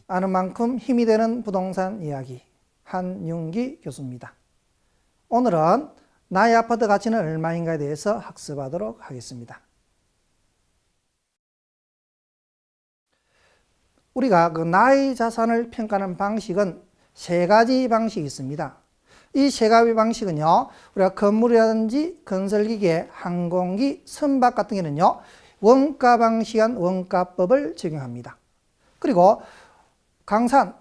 아는 만큼 힘이 되는 부동산 이야기 한윤기 교수입니다. 오늘은 나의 아파트 가치는 얼마인가에 대해서 학습하도록 하겠습니다. 우리가 나의 자산을 평가하는 방식은 세 가지 방식이 있습니다. 이 세 가지 방식은요, 우리가 건물이라든지 건설기계, 항공기, 선박 같은 경우는요, 원가 방식한 원가법을 적용합니다. 그리고 강산,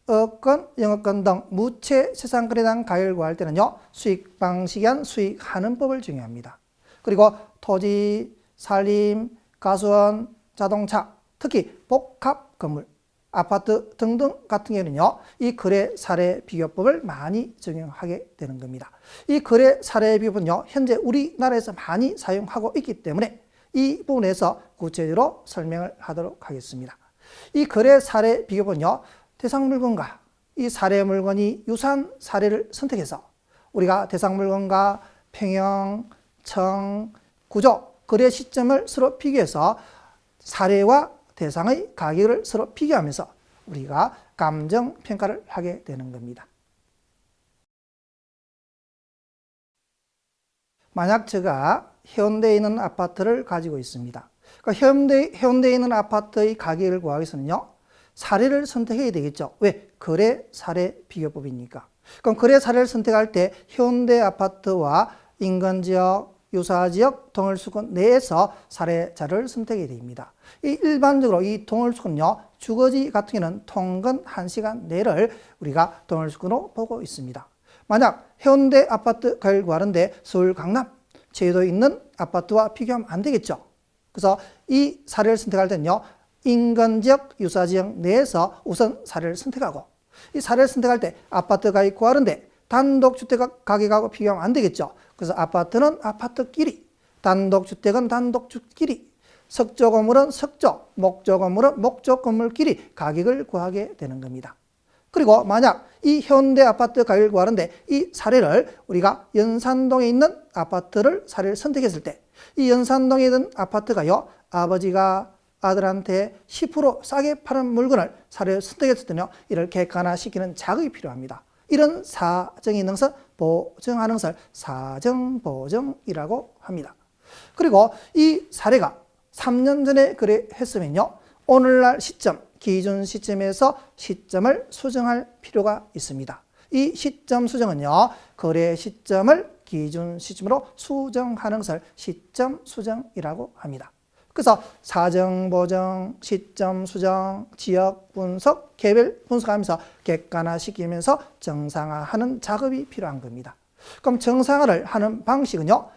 어권, 영업권 등 무채 세상거래에 대한 가격을 구할 때는요, 수익 방식한 수익하는법을 적용합니다. 그리고 토지, 산림, 가수원, 자동차, 특히 복합 건물, 아파트 등등 같은 경우는요, 이 거래 사례 비교법을 많이 적용하게 되는 겁니다. 이 거래 사례 비교법은요, 현재 우리나라에서 많이 사용하고 있기 때문에 이 부분에서 구체적으로 설명을 하도록 하겠습니다. 이 거래 사례 비교법은요, 대상 물건과 이 사례 물건이 유사한 사례를 선택해서 우리가 대상 물건과 평형, 청, 구조, 거래 시점을 서로 비교해서 사례와 대상의 가격을 서로 비교하면서 우리가 감정 평가를 하게 되는 겁니다. 만약 제가 해운대에 있는 아파트를 가지고 있습니다. 그러니까 해운대에 있는 아파트의 가격을 구하기 위해서는요, 사례를 선택해야 되겠죠. 왜? 거래 사례 비교법이니까. 그럼 거래 사례를 선택할 때 해운대 아파트와 인근 지역, 유사 지역, 동일수권 내에서 사례자를 선택해야 됩니다. 일반적으로 이 동일수권은요, 주거지 같은 경우는 통근 1시간 내를 우리가 동일수권으로 보고 있습니다. 만약 해운대 아파트 가격을 구하는데 서울 강남, 제주도에 있는 아파트와 비교하면 안 되겠죠. 그래서 이 사례를 선택할 때는요, 인근 지역, 유사 지역 내에서 우선 사례를 선택하고, 이 사례를 선택할 때 아파트 가격 구하는데 단독주택 가격하고 비교하면 안 되겠죠. 그래서 아파트는 아파트끼리, 단독주택은 단독주택끼리, 석조 건물은 석조, 목조 건물은 목조 건물끼리 가격을 구하게 되는 겁니다. 그리고 만약 이 현대 아파트 가격을 구하는데 이 사례를 우리가 연산동에 있는 아파트를 사례를 선택했을 때 이 연산동에 있는 아파트가요, 아버지가 아들한테 10% 싸게 파는 물건을 사례를 선택했을 때는요, 이를 객관화시키는 작업이 필요합니다. 이런 사정이 있는 것을 보정하는 것을 사정보정이라고 합니다. 그리고 이 사례가 3년 전에 거래했으면요, 오늘날 시점, 기준 시점에서 시점을 수정할 필요가 있습니다. 이 시점 수정은요, 거래 시점을 기준 시점으로 수정하는 것을 시점 수정이라고 합니다. 그래서 사정 보정, 시점 수정, 지역 분석, 개별 분석하면서 객관화시키면서 정상화하는 작업이 필요한 겁니다. 그럼 정상화를 하는 방식은요,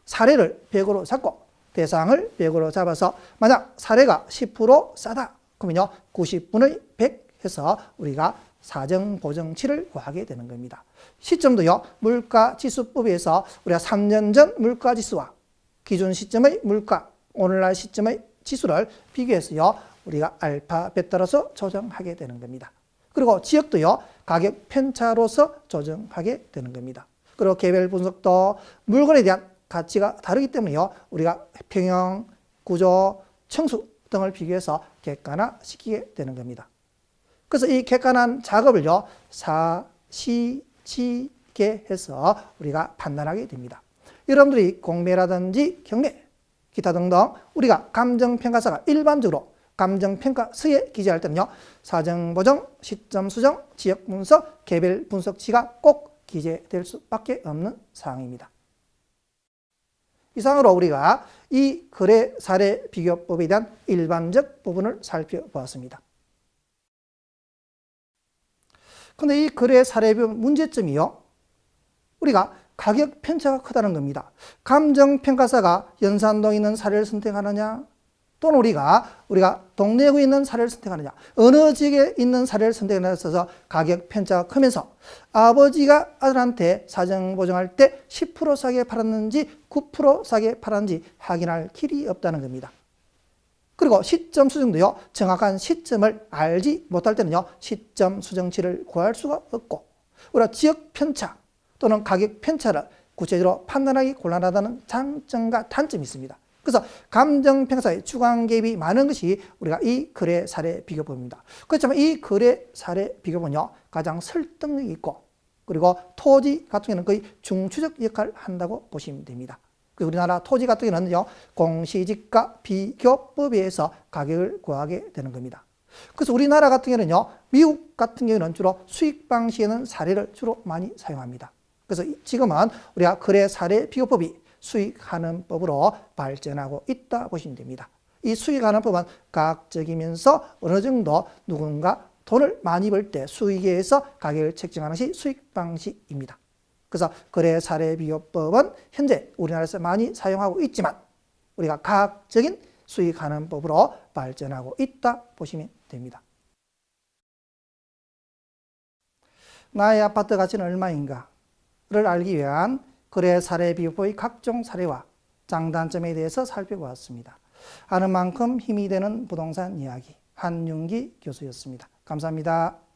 사례를 100으로 잡고 대상을 100으로 잡아서 만약 사례가 10% 싸다 그러면요, 90분의 100 해서 우리가 사정 보정치를 구하게 되는 겁니다. 시점도요, 물가지수법에서 우리가 3년 전 물가지수와 기준 시점의 물가, 오늘날 시점의 지수를 비교해서요, 우리가 알파, 베타로서 조정하게 되는 겁니다. 그리고 지역도요, 가격 편차로서 조정하게 되는 겁니다. 그리고 개별 분석도 물건에 대한 가치가 다르기 때문에요, 우리가 평형, 구조, 청수 등을 비교해서 객관화시키게 되는 겁니다. 그래서 이 객관화한 작업을요, 사시지계 해서 우리가 판단하게 됩니다. 여러분들이 공매라든지 경매, 기타 등등 우리가 감정평가사가 일반적으로 감정평가서에 기재할 때는요, 사정보정, 시점수정, 지역분석, 개별 분석치가 꼭 기재될 수밖에 없는 사항입니다. 이상으로 우리가 이 거래 사례 비교법에 대한 일반적 부분을 살펴보았습니다. 그런데 이 거래 사례 비교 문제점이요, 우리가 가격 편차가 크다는 겁니다. 감정평가사가 연산동에 있는 사례를 선택하느냐, 또는 우리가 동래구에 있는 사례를 선택하느냐, 어느 지역에 있는 사례를 선택하느냐에 있어서 가격 편차가 크면서 아버지가 아들한테 사정 보정할 때 10% 싸게 팔았는지 9% 싸게 팔았는지 확인할 길이 없다는 겁니다. 그리고 시점 수정도요, 정확한 시점을 알지 못할 때는요, 시점 수정치를 구할 수가 없고, 우리가 지역 편차 또는 가격 편차를 구체적으로 판단하기 곤란하다는 장점과 단점이 있습니다. 그래서 감정평가사의 주관 개입이 많은 것이 우리가 이 거래 사례 비교법입니다. 그렇지만 이 거래 사례 비교법은요, 가장 설득력이 있고, 그리고 토지 같은 경우는 거의 중추적 역할을 한다고 보시면 됩니다. 우리나라 토지 같은 경우는요, 공시지가 비교법에 의해서 가격을 구하게 되는 겁니다. 그래서 우리나라 같은 경우는요, 미국 같은 경우는 주로 수익 방식에는 사례를 주로 많이 사용합니다. 그래서 지금은 우리가 거래 사례 비교법이 수익하는 법으로 발전하고 있다 보시면 됩니다. 이 수익하는 법은 과학적이면서 어느 정도 누군가 돈을 많이 벌 때 수익에 의해서 가격을 책정하는 것이 수익 방식입니다. 그래서 거래 사례 비교법은 현재 우리나라에서 많이 사용하고 있지만 우리가 과학적인 수익하는 법으로 발전하고 있다 보시면 됩니다. 나의 아파트 가치는 얼마인가를 알기 위한 거래 사례 비교법의 각종 사례와 장단점에 대해서 살펴보았습니다. 아는 만큼 힘이 되는 부동산 이야기, 한윤기 교수였습니다. 감사합니다.